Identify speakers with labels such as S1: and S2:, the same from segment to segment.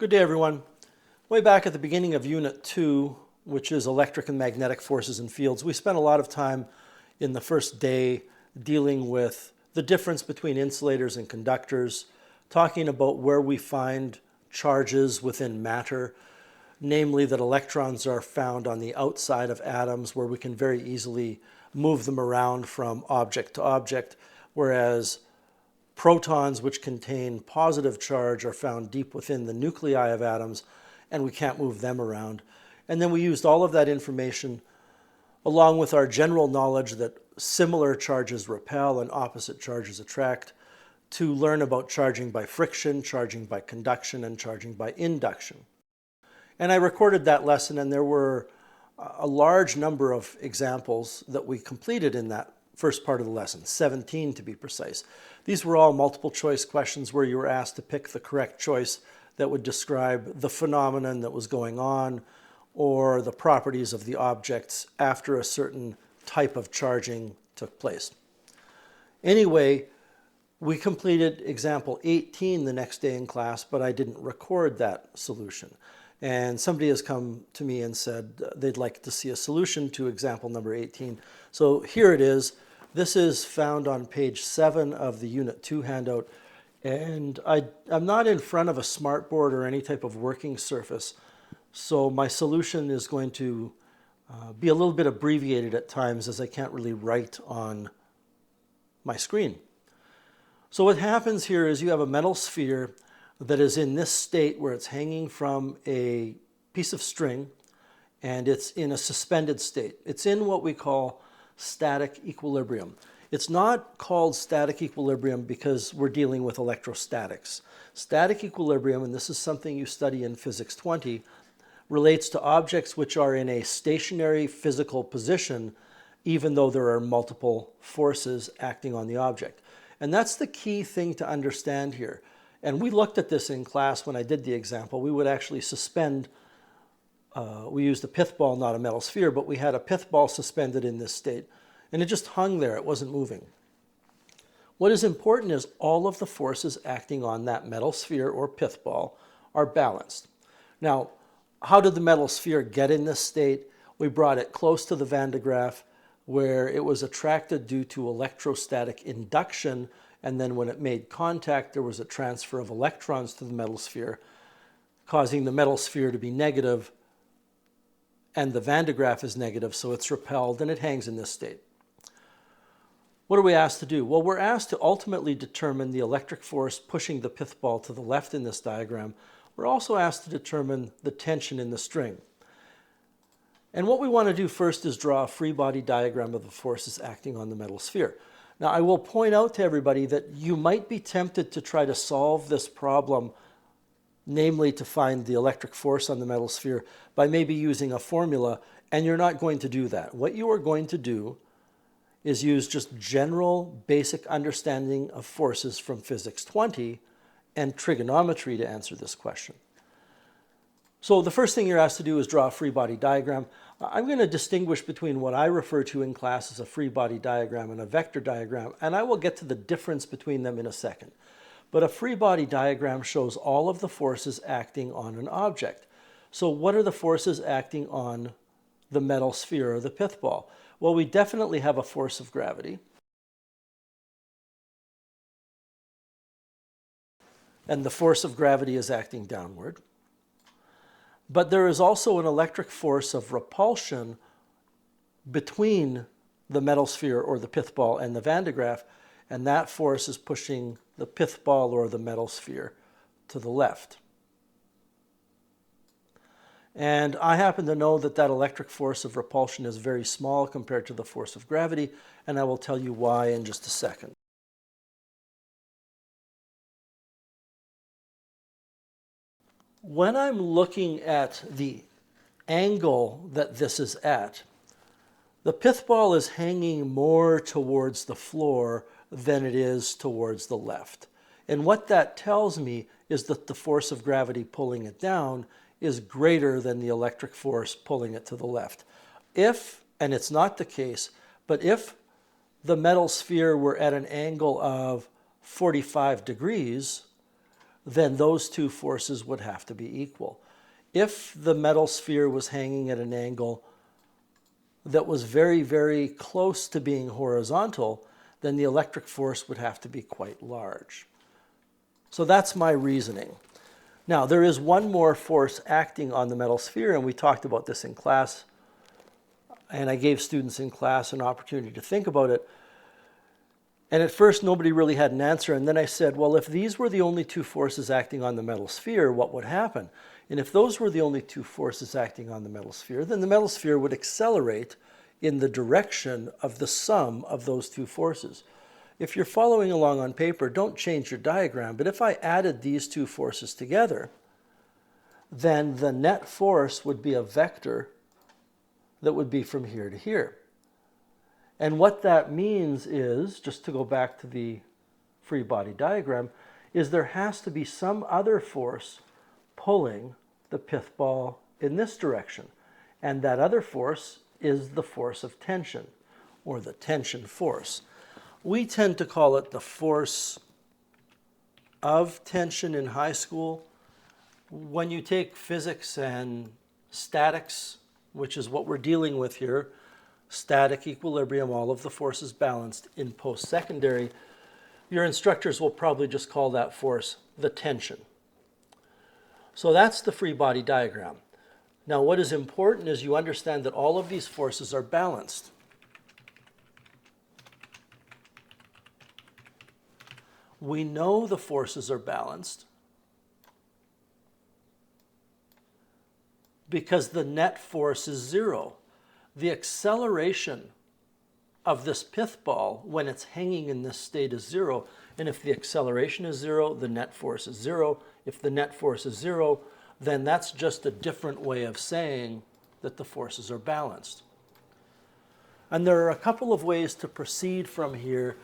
S1: Good day, everyone. Way back at the beginning of Unit 2, which is electric and magnetic forces and fields, we spent a lot of time in the first day dealing with the difference between insulators and conductors, talking about where we find charges within matter, namely that electrons are found on the outside of atoms where we can very easily move them around from object to object, whereas protons, which contain positive charge, are found deep within the nuclei of atoms, and we can't move them around. And then we used all of that information, along with our general knowledge that similar charges repel and opposite charges attract, to learn about charging by friction, charging by conduction, and charging by induction. And I recorded that lesson, and there were a large number of examples that we completed in that first part of the lesson, 17 to be precise. These were all multiple choice questions where you were asked to pick the correct choice that would describe the phenomenon that was going on or the properties of the objects after a certain type of charging took place. Anyway, we completed example 18 the next day in class, but I didn't record that solution. And somebody has come to me and said they'd like to see a solution to example number 18. So here it is. This is found on page 7 of the Unit 2 handout. And I'm not in front of a smartboard or any type of working surface. So my solution is going to be a little bit abbreviated at times as I can't really write on my screen. So what happens here is you have a metal sphere that is in this state where it's hanging from a piece of string and it's in a suspended state. It's in what we call static equilibrium. It's not called static equilibrium because we're dealing with electrostatics. Static equilibrium, and this is something you study in Physics 20, relates to objects which are in a stationary physical position even though there are multiple forces acting on the object. And that's the key thing to understand here. And we looked at this in class when I did the example. We would actually suspend, we used a pithball, not a metal sphere, but we had a pithball suspended in this state. And it just hung there, it wasn't moving. What is important is all of the forces acting on that metal sphere or pithball are balanced. Now, how did the metal sphere get in this state? We brought it close to the Van de Graaff, where it was attracted due to electrostatic induction, and then when it made contact, there was a transfer of electrons to the metal sphere, causing the metal sphere to be negative, and the Van de Graaff is negative, so it's repelled, and it hangs in this state. What are we asked to do? Well, we're asked to ultimately determine the electric force pushing the pithball to the left in this diagram. We're also asked to determine the tension in the string. And what we want to do first is draw a free body diagram of the forces acting on the metal sphere. Now, I will point out to everybody that you might be tempted to try to solve this problem, namely to find the electric force on the metal sphere, by maybe using a formula, and you're not going to do that. What you are going to do is use just general basic understanding of forces from Physics 20 and trigonometry to answer this question. So the first thing you're asked to do is draw a free body diagram. I'm going to distinguish between what I refer to in class as a free body diagram and a vector diagram, and I will get to the difference between them in a second. But a free body diagram shows all of the forces acting on an object. So what are the forces acting on the metal sphere or the pithball? Well, we definitely have a force of gravity. And the force of gravity is acting downward. But there is also an electric force of repulsion between the metal sphere or the pithball and the Van de Graaff, and that force is pushing the pithball or the metal sphere to the left. And I happen to know that that electric force of repulsion is very small compared to the force of gravity, and I will tell you why in just a second. When I'm looking at the angle that this is at, the pithball is hanging more towards the floor than it is towards the left. And what that tells me is that the force of gravity pulling it down is greater than the electric force pulling it to the left. If, and it's not the case, but if the metal sphere were at an angle of 45 degrees, then those two forces would have to be equal. If the metal sphere was hanging at an angle that was very, very close to being horizontal, then the electric force would have to be quite large. So that's my reasoning. Now, there is one more force acting on the metal sphere, and we talked about this in class, and I gave students in class an opportunity to think about it. And at first, nobody really had an answer, and then I said, well, if these were the only two forces acting on the metal sphere, what would happen? And if those were the only two forces acting on the metal sphere, then the metal sphere would accelerate in the direction of the sum of those two forces. If you're following along on paper, don't change your diagram, but if I added these two forces together, then the net force would be a vector that would be from here to here. And what that means is, just to go back to the free body diagram, is there has to be some other force pulling the pith ball in this direction. And that other force is the force of tension, or the tension force. We tend to call it the force of tension in high school. When you take physics and statics, which is what we're dealing with here, static, equilibrium, all of the forces balanced in post-secondary, your instructors will probably just call that force the tension. So that's the free body diagram. Now, what is important is you understand that all of these forces are balanced. We know the forces are balanced because the net force is zero. The acceleration of this pith ball when it's hanging in this state is zero. And if the acceleration is zero, the net force is zero. If the net force is zero, then that's just a different way of saying that the forces are balanced. And there are a couple of ways to proceed from here.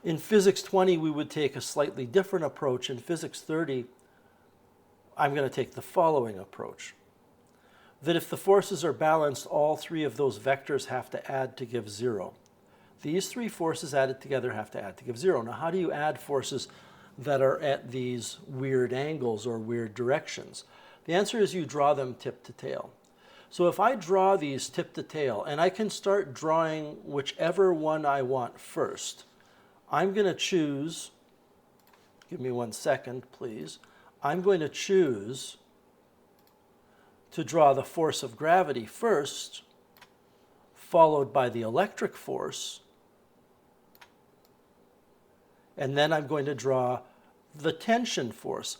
S1: In Physics 20, we would take a slightly different approach. In Physics 30, I'm going to take the following approach. That if the forces are balanced, all three of those vectors have to add to give zero. These three forces added together have to add to give zero. Now, how do you add forces that are at these weird angles or weird directions? The answer is you draw them tip to tail. So if I draw these tip to tail, and I can start drawing whichever one I want first, I'm going to choose, give me 1 second, please. I'm going to choose to draw the force of gravity first, followed by the electric force, and then I'm going to draw the tension force.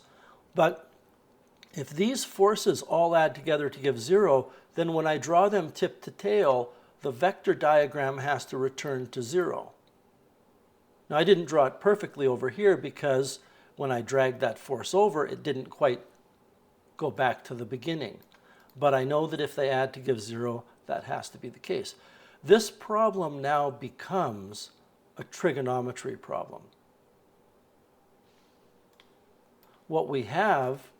S1: But if these forces all add together to give zero, then when I draw them tip to tail, the vector diagram has to return to zero. Now, I didn't draw it perfectly over here because when I dragged that force over, it didn't quite go back to the beginning. But I know that if they add to give zero, that has to be the case. This problem now becomes a trigonometry problem. What we have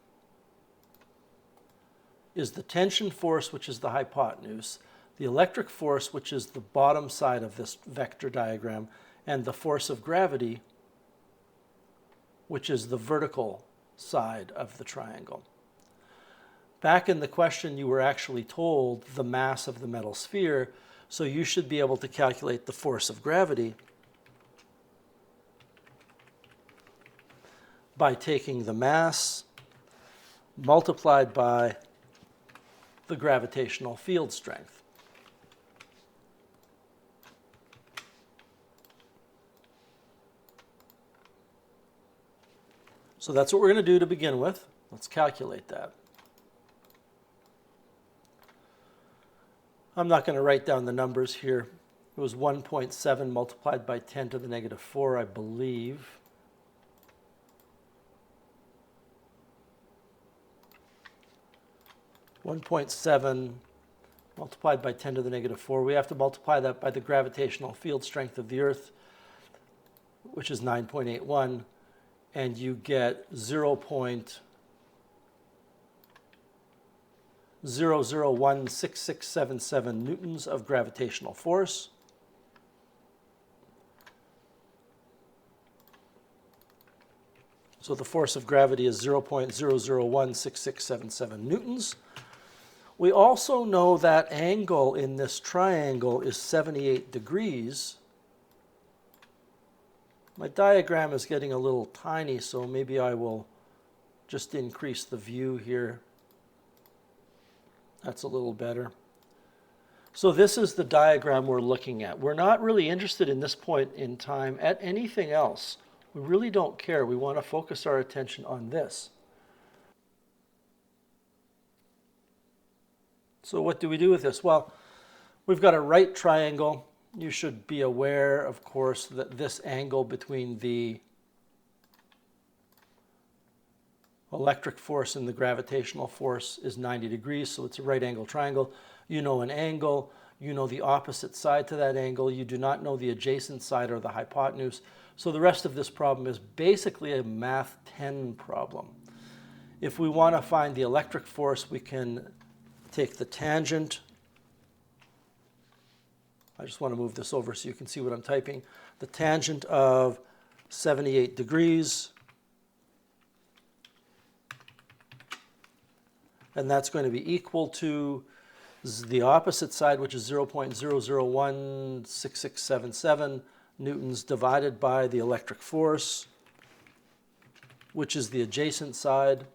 S1: is the tension force, which is the hypotenuse, the electric force, which is the bottom side of this vector diagram, and the force of gravity, which is the vertical side of the triangle. Back in the question, you were actually told the mass of the metal sphere, so you should be able to calculate the force of gravity by taking the mass multiplied by the gravitational field strength. So that's what we're going to do to begin with. Let's calculate that. I'm not going to write down the numbers here. It was 1.7 multiplied by 10 to the negative 4, I believe. (1.7) multiplied by 10 to the negative 4. We have to multiply that by the gravitational field strength of the Earth, which is 9.81, and you get 0.001667 newtons of gravitational force. So the force of gravity is 0.0016677 newtons. We also know that angle in this triangle is 78 degrees. My diagram is getting a little tiny, so maybe I will just increase the view here. That's a little better. So this is the diagram we're looking at. We're not really interested in this point in time at anything else. We really don't care. We want to focus our attention on this. So what do we do with this? Well, we've got a right triangle. You should be aware, of course, that this angle between the electric force and the gravitational force is 90 degrees, so it's a right angle triangle. You know an angle, you know the opposite side to that angle, you do not know the adjacent side or the hypotenuse. So the rest of this problem is basically a Math 10 problem. If we want to find the electric force, we can take the tangent. I just want to move this over so you can see what I'm typing. The tangent of 78 degrees. And that's going to be equal to the opposite side, which is 0.0016677 newtons divided by the electric force, which is the adjacent side.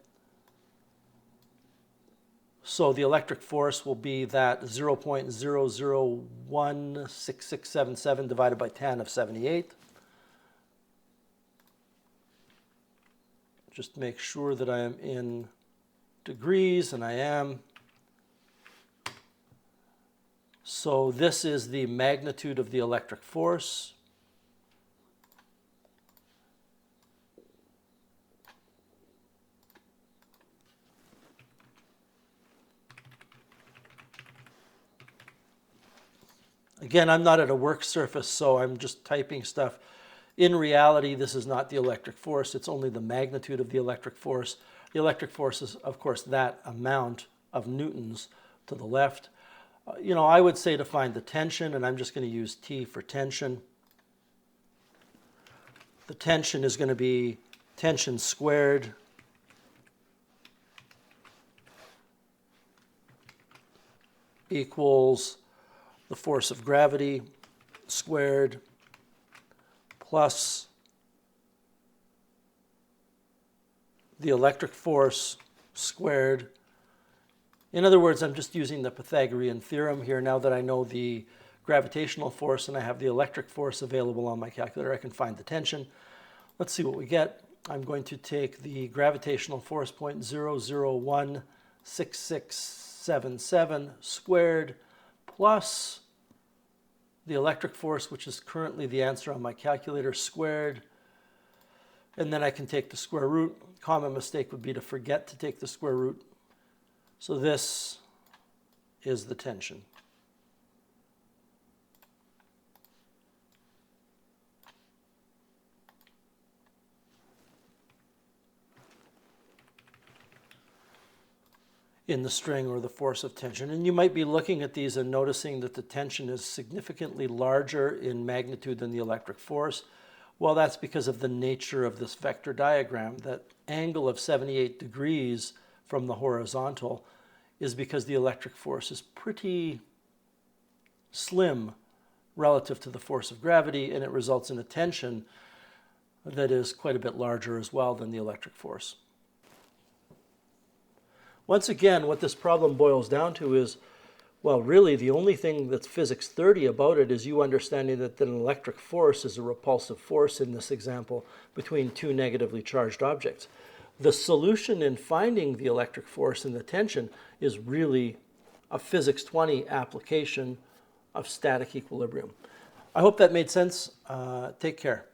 S1: So the electric force will be that 0.0016677 divided by tan of 78. Just make sure that I am in degrees, and I am. So this is the magnitude of the electric force. Again, I'm not at a work surface, so I'm just typing stuff. In reality, this is not the electric force. It's only the magnitude of the electric force. The electric force is, of course, that amount of newtons to the left. I would say to find the tension, and I'm just going to use T for tension. The tension is going to be tension squared equals the force of gravity squared plus the electric force squared. In other words, I'm just using the Pythagorean theorem here. Now that I know the gravitational force and I have the electric force available on my calculator, I can find the tension. Let's see what we get. I'm going to take the gravitational force 0.0016677 squared plus the electric force, which is currently the answer on my calculator, squared. And then I can take the square root. Common mistake would be to forget to take the square root. So this is the tension. In the string, or the force of tension. And you might be looking at these and noticing that the tension is significantly larger in magnitude than the electric force. Well, that's because of the nature of this vector diagram. That angle of 78 degrees from the horizontal is because the electric force is pretty slim relative to the force of gravity, and it results in a tension that is quite a bit larger as well than the electric force. Once again, what this problem boils down to is, well, really the only thing that's physics 30 about it is you understanding that an electric force is a repulsive force in this example between two negatively charged objects. The solution in finding the electric force and the tension is really a physics 20 application of static equilibrium. I hope that made sense. Take care.